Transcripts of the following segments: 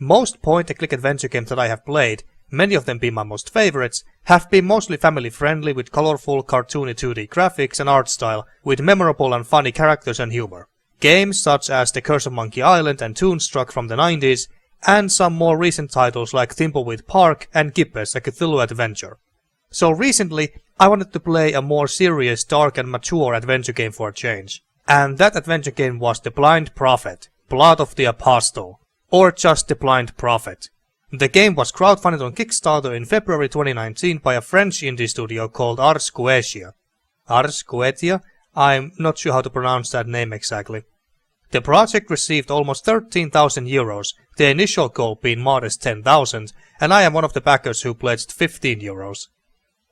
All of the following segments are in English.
Most point-and-click adventure games that I have played, many of them being my most favorites, have been mostly family-friendly with colorful, cartoony 2D graphics and art style, with memorable and funny characters and humor. Games such as The Curse of Monkey Island and Toonstruck from the 90s, and some more recent titles like Thimbleweed Park and Gippous, a Cthulhu adventure. So recently, I wanted to play a more serious, dark and mature adventure game for a change. And that adventure game was The Blind Prophet, Blood of the Apostle, or just The Blind Prophet. The game was crowdfunded on Kickstarter in February 2019 by a French indie studio called Ars Goetia. Ars Goetia? I'm not sure how to pronounce that name exactly. The project received almost 13,000 euros, the initial goal being modest 10,000, and I am one of the backers who pledged 15 euros.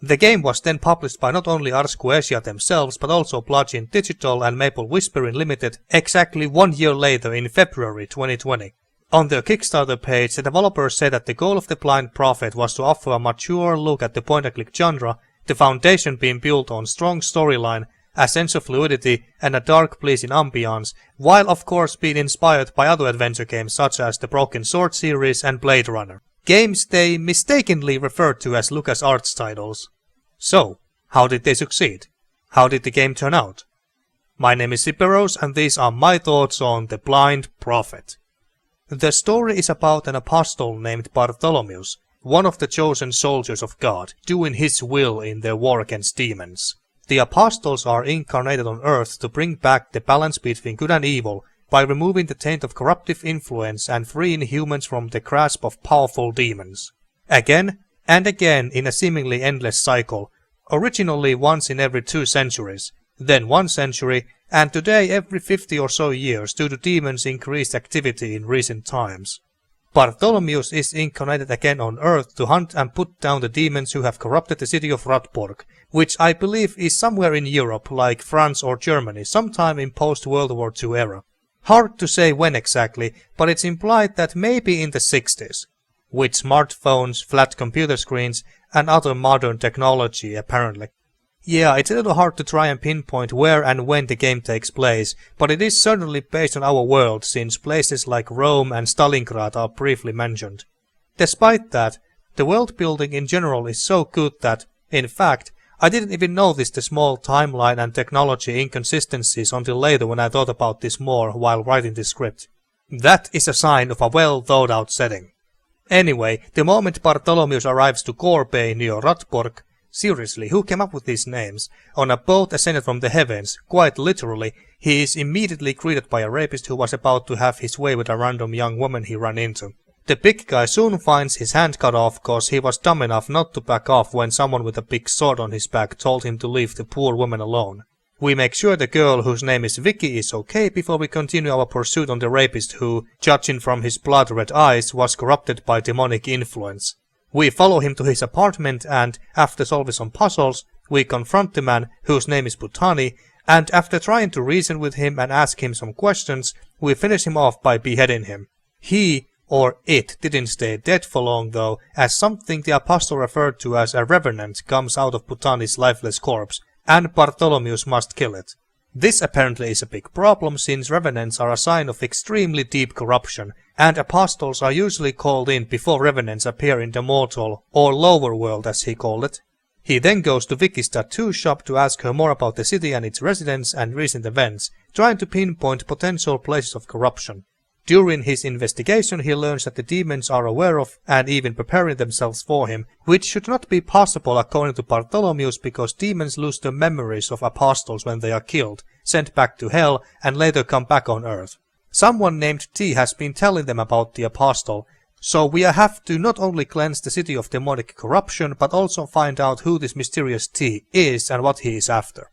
The game was then published by not only Ars Goetia themselves, but also Bludgeon Digital and Maple Whispering Limited exactly 1 year later in February 2020. On their Kickstarter page, the developers said that the goal of The Blind Prophet was to offer a mature look at the point-and-click genre, the foundation being built on strong storyline, a sense of fluidity, and a dark pleasing ambience, while of course being inspired by other adventure games such as the Broken Sword series and Bladerunner. Games they mistakenly referred to as LucasArts titles. So, how did they succeed? How did the game turn out? My name is Siperos and these are my thoughts on The Blind Prophet. The story is about an apostle named Bartholomeus, one of the chosen soldiers of God, doing his will in their war against demons. The apostles are incarnated on Earth to bring back the balance between good and evil by removing the taint of corruptive influence and freeing humans from the grasp of powerful demons. Again and again in a seemingly endless cycle, originally once in every 2 centuries, then 1 century, and today every 50 or so years due to demons' increased activity in recent times. Bartholomeus is incarnated again on Earth to hunt and put down the demons who have corrupted the city of Radborg, which I believe is somewhere in Europe like France or Germany, sometime in post-World War II era. Hard to say when exactly, but it's implied that maybe in the 60s, with smartphones, flat computer screens, and other modern technology apparently. Yeah, it's a little hard to try and pinpoint where and when the game takes place, but it is certainly based on our world since places like Rome and Stalingrad are briefly mentioned. Despite that, the world building in general is so good that, in fact, I didn't even notice the small timeline and technology inconsistencies until later when I thought about this more while writing the script. That is a sign of a well thought out setting. Anyway, the moment Bartholomeus arrives to Gorbei near Radborg, seriously, who came up with these names? On a boat ascended from the heavens, quite literally, he is immediately greeted by a rapist who was about to have his way with a random young woman he ran into. The big guy soon finds his hand cut off cause he was dumb enough not to back off when someone with a big sword on his back told him to leave the poor woman alone. We make sure the girl whose name is Vicky is okay before we continue our pursuit on the rapist who, judging from his blood-red eyes, was corrupted by demonic influence. We follow him to his apartment and, after solving some puzzles, we confront the man, whose name is Butani, and after trying to reason with him and ask him some questions, we finish him off by beheading him. He, or it, didn't stay dead for long though, as something the apostle referred to as a revenant comes out of Butani's lifeless corpse, and Bartholomeus must kill it. This apparently is a big problem since revenants are a sign of extremely deep corruption, and apostles are usually called in before revenants appear in the mortal, or lower world as he called it. He then goes to Vicky's tattoo shop to ask her more about the city and its residents and recent events, trying to pinpoint potential places of corruption. During his investigation he learns that the demons are aware of and even preparing themselves for him, which should not be possible according to Bartholomeus because demons lose the memories of apostles when they are killed, sent back to hell and later come back on Earth. Someone named T has been telling them about the apostle, so we have to not only cleanse the city of demonic corruption but also find out who this mysterious T is and what he is after.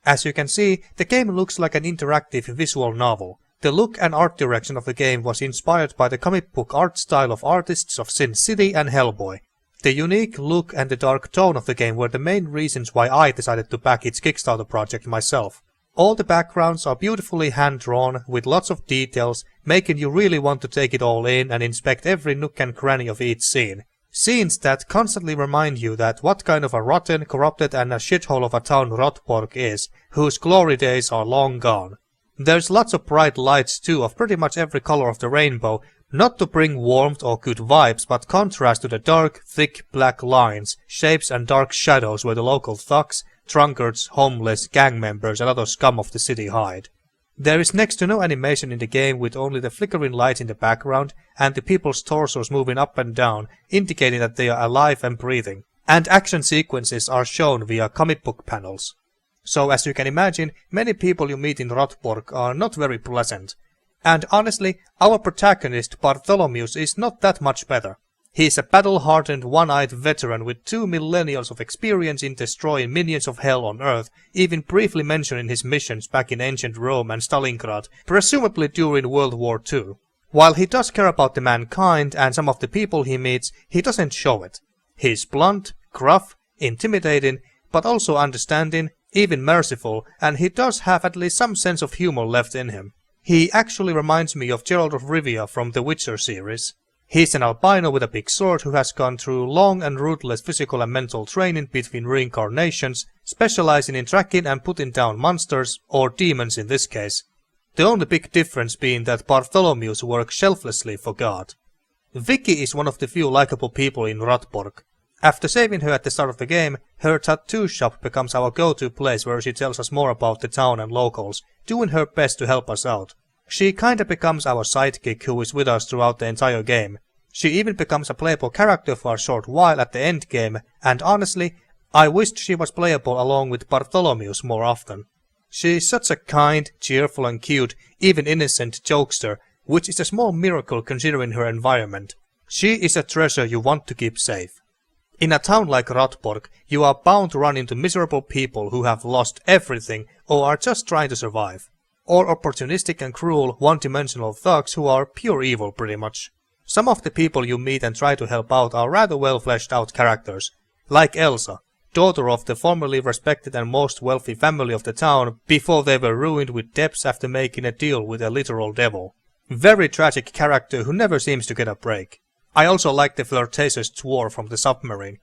As you can see, the game looks like an interactive visual novel. The look and art direction of the game was inspired by the comic book art style of artists of Sin City and Hellboy. The unique look and the dark tone of the game were the main reasons why I decided to back its Kickstarter project myself. All the backgrounds are beautifully hand-drawn with lots of details, making you really want to take it all in and inspect every nook and cranny of each scene. Scenes that constantly remind you that what kind of a rotten, corrupted and a shithole of a town Radborg is, whose glory days are long gone. There's lots of bright lights too of pretty much every color of the rainbow, Not to bring warmth or good vibes, but contrast to the dark, thick black lines, shapes and dark shadows where the local thugs, drunkards, homeless, gang members and other scum of the city hide. There is next to no animation in the game, with only the flickering light in the background and the people's torsos moving up and down, indicating that they are alive and breathing. And action sequences are shown via comic book panels. So as you can imagine, many people you meet in Rotborg are not very pleasant. And honestly, our protagonist Bartholomeus is not that much better. He is a battle-hardened, one-eyed veteran with 2 millennials of experience in destroying minions of hell on Earth, even briefly mentioned in his missions back in ancient Rome and Stalingrad, presumably during World War II. While he does care about the mankind and some of the people he meets, he doesn't show it. He is blunt, gruff, intimidating, but also understanding, even merciful, and he does have at least some sense of humor left in him. He actually reminds me of Geralt of Rivia from the Witcher series. He's an albino with a big sword who has gone through long and ruthless physical and mental training between reincarnations, specializing in tracking and putting down monsters, or demons in this case. The only big difference being that Bartholomeus works selflessly for God. Vicky is one of the few likable people in Rotborg. After saving her at the start of the game, her tattoo shop becomes our go-to place where she tells us more about the town and locals, doing her best to help us out. She kinda becomes our sidekick who is with us throughout the entire game. She even becomes a playable character for a short while at the end game, and honestly, I wished she was playable along with Bartholomeus more often. She is such a kind, cheerful and cute, even innocent jokester, which is a small miracle considering her environment. She is a treasure you want to keep safe. In a town like Rotborg, you are bound to run into miserable people who have lost everything or are just trying to survive. Or opportunistic and cruel, one-dimensional thugs who are pure evil pretty much. Some of the people you meet and try to help out are rather well fleshed out characters. Like Elsa, daughter of the formerly respected and most wealthy family of the town before they were ruined with debts after making a deal with a literal devil. Very tragic character who never seems to get a break. I also like the flirtatious dwarf from the submarine.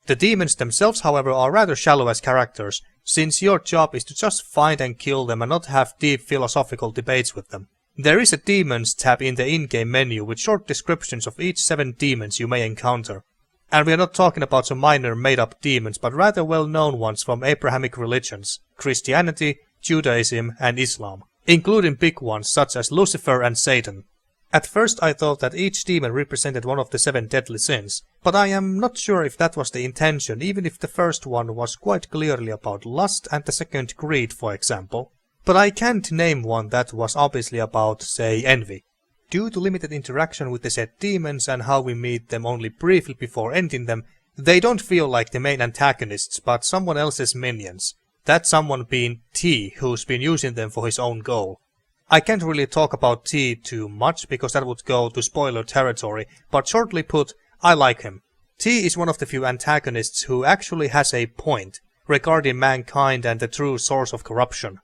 The demons themselves, however, are rather shallow as characters, since your job is to just find and kill them and not have deep philosophical debates with them. There is a demons tab in the in-game menu with short descriptions of each 7 demons you may encounter. And we are not talking about some minor made-up demons, but rather well-known ones from Abrahamic religions, Christianity, Judaism and Islam, including big ones such as Lucifer and Satan. At first I thought that each demon represented one of the 7 deadly sins, but I am not sure if that was the intention, even if the first one was quite clearly about lust and the second greed, for example. But I can't name one that was obviously about, say, envy. Due to limited interaction with the said demons and how we meet them only briefly before ending them, they don't feel like the main antagonists but someone else's minions. That someone being T, who's been using them for his own goal. I can't really talk about T too much because that would go to spoiler territory, but shortly put, I like him. T is one of the few antagonists who actually has a point regarding mankind and the true source of corruption.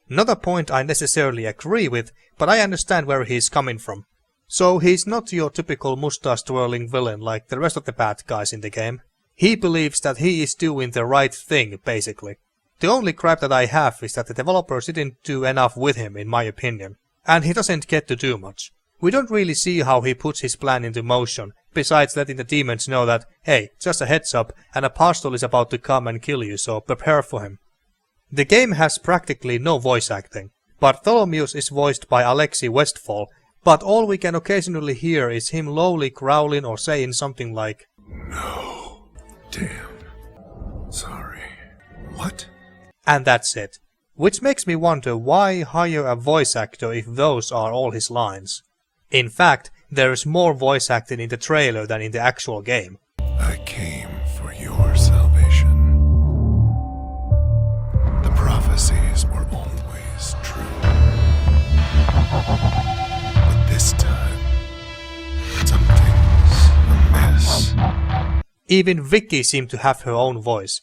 Not a point I necessarily agree with, but I understand where he is coming from. So he's not your typical mustache-twirling villain like the rest of the bad guys in the game. He believes that he is doing the right thing, basically. The only gripe that I have is that the developers didn't do enough with him, in my opinion. And he doesn't get to do much. We don't really see how he puts his plan into motion, besides letting the demons know that, hey, just a heads up, an apostle is about to come and kill you, so prepare for him. The game has practically no voice acting. Bartholomeus is voiced by Alexei Westfall, but all we can occasionally hear is him lowly growling or saying something like, "No. Damn. Sorry. What?" And that's it. Which makes me wonder why hire a voice actor if those are all his lines. In fact, there is more voice acting in the trailer than in the actual game. I came for your salvation. The prophecies were always true. But this time, something's amiss. Even Vicky seemed to have her own voice.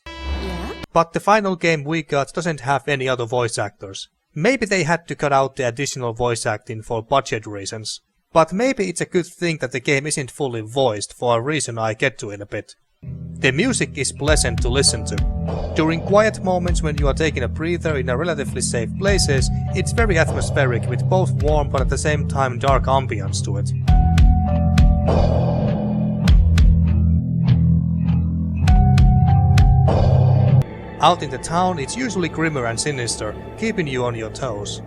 But the final game we got doesn't have any other voice actors. Maybe they had to cut out the additional voice acting for budget reasons. But maybe it's a good thing that the game isn't fully voiced for a reason I get to in a bit. The music is pleasant to listen to. During quiet moments when you are taking a breather in a relatively safe places, it's very atmospheric with both warm but at the same time dark ambience to it. Out in the town it's usually grimmer and sinister, keeping you on your toes.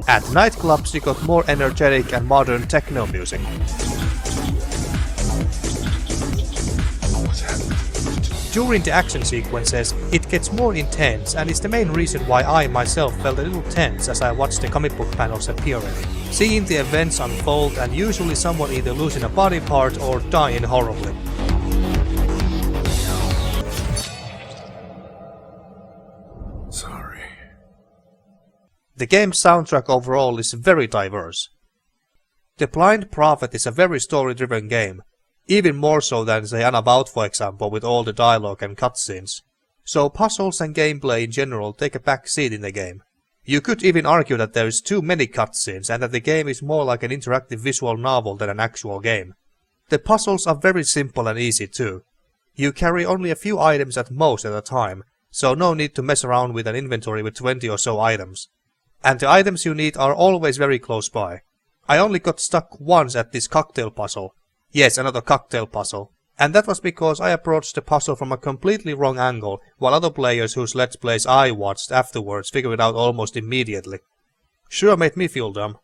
At nightclubs you got more energetic and modern techno music. During the action sequences, it gets more intense and is the main reason why I myself felt a little tense as I watched the comic book panels appearing, seeing the events unfold and usually someone either losing a body part or dying horribly. Sorry. The game's soundtrack overall is very diverse. The Blind Prophet is a very story-driven game, even more so than say Unavowed for example with all the dialogue and cutscenes. So puzzles and gameplay in general take a back seat in the game. You could even argue that there is too many cutscenes and that the game is more like an interactive visual novel than an actual game. The puzzles are very simple and easy too. You carry only a few items at most at a time, so no need to mess around with an inventory with 20 or so items. And the items you need are always very close by. I only got stuck once at this cocktail puzzle. Yes, another cocktail puzzle. And that was because I approached the puzzle from a completely wrong angle, while other players whose Let's Plays I watched afterwards figured it out almost immediately. Sure made me feel dumb.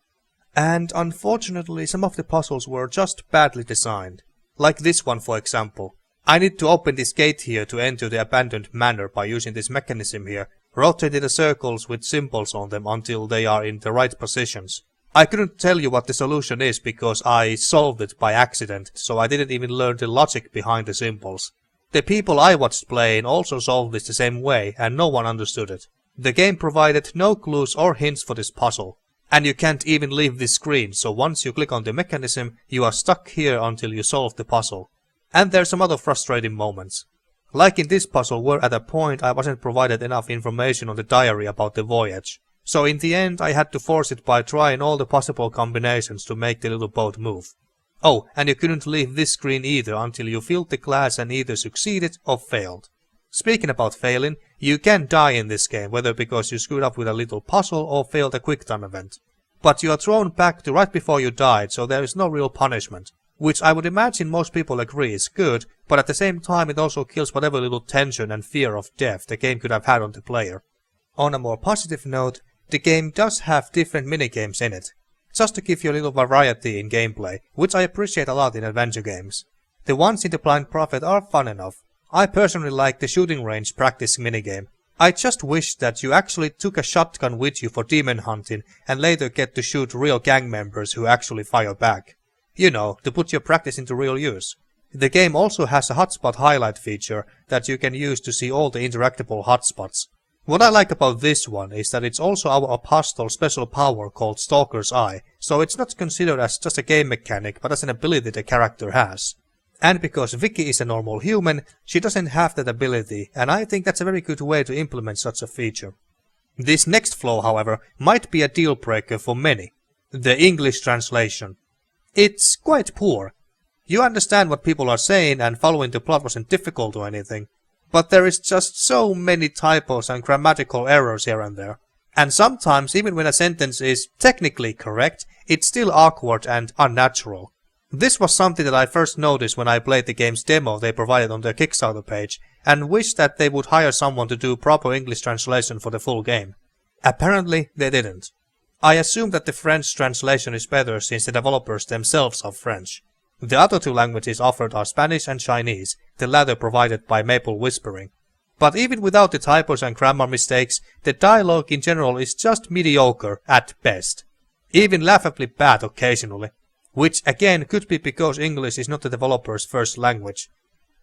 And unfortunately some of the puzzles were just badly designed. Like this one for example. I need to open this gate here to enter the abandoned manor by using this mechanism here, rotating the circles with symbols on them until they are in the right positions. I couldn't tell you what the solution is because I solved it by accident, so I didn't even learn the logic behind the symbols. The people I watched playing also solved this the same way and no one understood it. The game provided no clues or hints for this puzzle. And you can't even leave this screen, so once you click on the mechanism, you are stuck here until you solve the puzzle. And there's some other frustrating moments. Like in this puzzle where at a point I wasn't provided enough information on the diary about the voyage. So in the end I had to force it by trying all the possible combinations to make the little boat move. Oh, and you couldn't leave this screen either until you filled the glass and either succeeded or failed. Speaking about failing, you can die in this game, whether because you screwed up with a little puzzle or failed a quicktime event. But you are thrown back to right before you died, so there is no real punishment. Which I would imagine most people agree is good, but at the same time it also kills whatever little tension and fear of death the game could have had on the player. On a more positive note, the game does have different minigames in it, just to give you a little variety in gameplay, which I appreciate a lot in adventure games. The ones in the Blind Prophet are fun enough. I personally like the shooting range practice minigame. I just wish that you actually took a shotgun with you for demon hunting and later get to shoot real gang members who actually fire back. You know, to put your practice into real use. The game also has a hotspot highlight feature that you can use to see all the interactable hotspots. What I like about this one is that it's also our Apostle special power called Stalker's Eye, so it's not considered as just a game mechanic but as an ability the character has. And because Vicky is a normal human, she doesn't have that ability, and I think that's a very good way to implement such a feature. This next flaw, however, might be a deal breaker for many. The English translation. It's quite poor. You understand what people are saying and following the plot wasn't difficult or anything. But there is just so many typos and grammatical errors here and there. And sometimes even when a sentence is technically correct, it's still awkward and unnatural. This was something that I first noticed when I played the game's demo they provided on their Kickstarter page, and wished that they would hire someone to do proper English translation for the full game. Apparently they didn't. I assume that the French translation is better since the developers themselves are French. The other two languages offered are Spanish and Chinese, the latter provided by Maple Whispering. But even without the typos and grammar mistakes, the dialogue in general is just mediocre at best. Even laughably bad occasionally. Which again could be because English is not the developer's first language.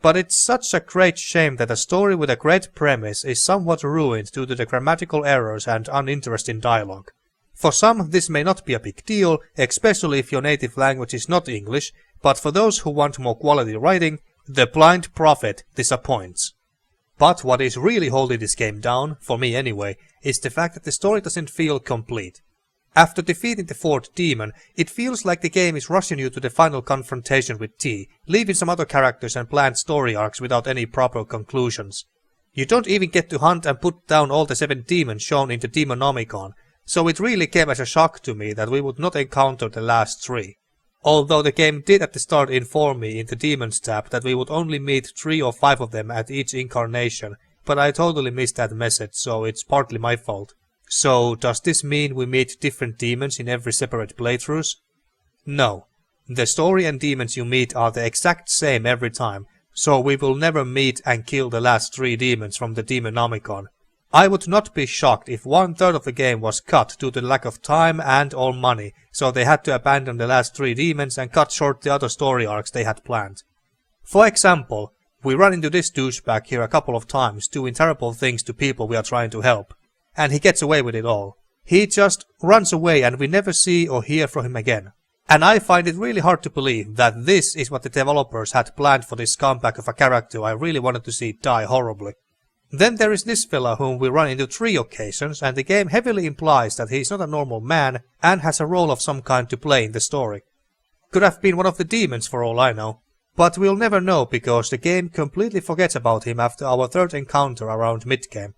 But it's such a great shame that a story with a great premise is somewhat ruined due to the grammatical errors and uninteresting dialogue. For some this may not be a big deal, especially if your native language is not English, but for those who want more quality writing, The Blind Prophet disappoints. But what is really holding this game down, for me anyway, is the fact that the story doesn't feel complete. After defeating the fourth demon, it feels like the game is rushing you to the final confrontation with T, leaving some other characters and planned story arcs without any proper conclusions. You don't even get to hunt and put down all the 7 demons shown in the Demonomicon, so it really came as a shock to me that we would not encounter the last 3. Although the game did at the start inform me in the Demons tab that we would only meet 3 or 5 of them at each incarnation, but I totally missed that message, so it's partly my fault. So does this mean we meet different demons in every separate playthroughs? No. The story and demons you meet are the exact same every time, so we will never meet and kill the last 3 demons from the Demonomicon. I would not be shocked if 1/3 of the game was cut due to lack of time and or money, so they had to abandon the last 3 demons and cut short the other story arcs they had planned. For example, we run into this douchebag here a couple of times doing terrible things to people we are trying to help, and he gets away with it all. He just runs away and we never see or hear from him again. And I find it really hard to believe that this is what the developers had planned for this scumbag of a character I really wanted to see die horribly. Then there is this fella whom we run into 3 occasions, and the game heavily implies that he is not a normal man and has a role of some kind to play in the story. Could have been one of the demons for all I know. But we'll never know because the game completely forgets about him after our 3rd encounter around mid-game.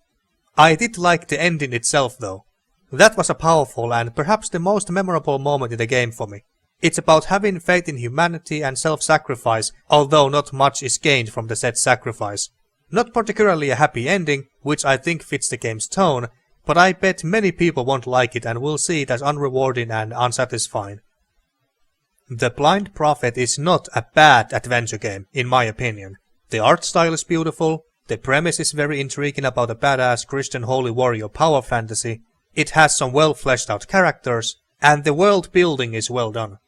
I did like the ending itself though. That was a powerful and perhaps the most memorable moment in the game for me. It's about having faith in humanity and self-sacrifice, although not much is gained from the said sacrifice. Not particularly a happy ending, which I think fits the game's tone, but I bet many people won't like it and will see it as unrewarding and unsatisfying. The Blind Prophet is not a bad adventure game, in my opinion. The art style is beautiful, the premise is very intriguing about a badass Christian holy warrior power fantasy, it has some well fleshed out characters, and the world building is well done.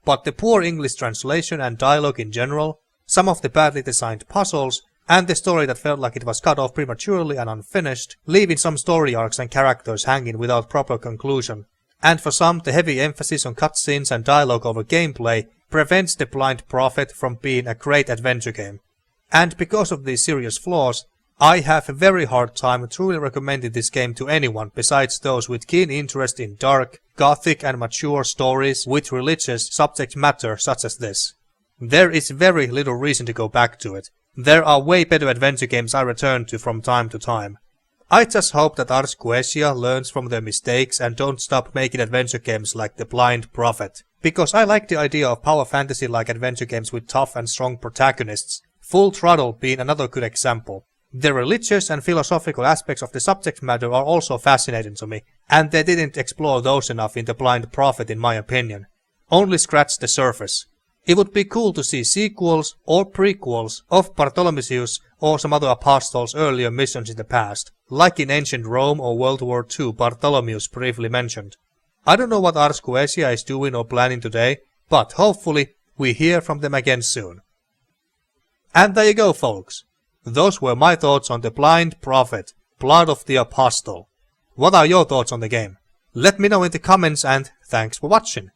But the poor English translation and dialogue in general, some of the badly designed puzzles, and the story that felt like it was cut off prematurely and unfinished, leaving some story arcs and characters hanging without proper conclusion. And for some, the heavy emphasis on cutscenes and dialogue over gameplay prevents The Blind Prophet from being a great adventure game. And because of these serious flaws, I have a very hard time truly recommending this game to anyone besides those with keen interest in dark, gothic and mature stories with religious subject matter such as this. There is very little reason to go back to it. There are way better adventure games I return to from time to time. I just hope that Ars Goetia learns from their mistakes and don't stop making adventure games like The Blind Prophet. Because I like the idea of power fantasy like adventure games with tough and strong protagonists, Full Throttle being another good example. The religious and philosophical aspects of the subject matter are also fascinating to me, and they didn't explore those enough in The Blind Prophet in my opinion. Only scratched the surface. It would be cool to see sequels or prequels of Bartholomeus or some other apostles' earlier missions in the past, like in ancient Rome or World War II Bartholomeus briefly mentioned. I don't know what Ars Goetia is doing or planning today, but hopefully we hear from them again soon. And there you go folks. Those were my thoughts on The Blind Prophet, Blood of the Apostle. What are your thoughts on the game? Let me know in the comments and thanks for watching.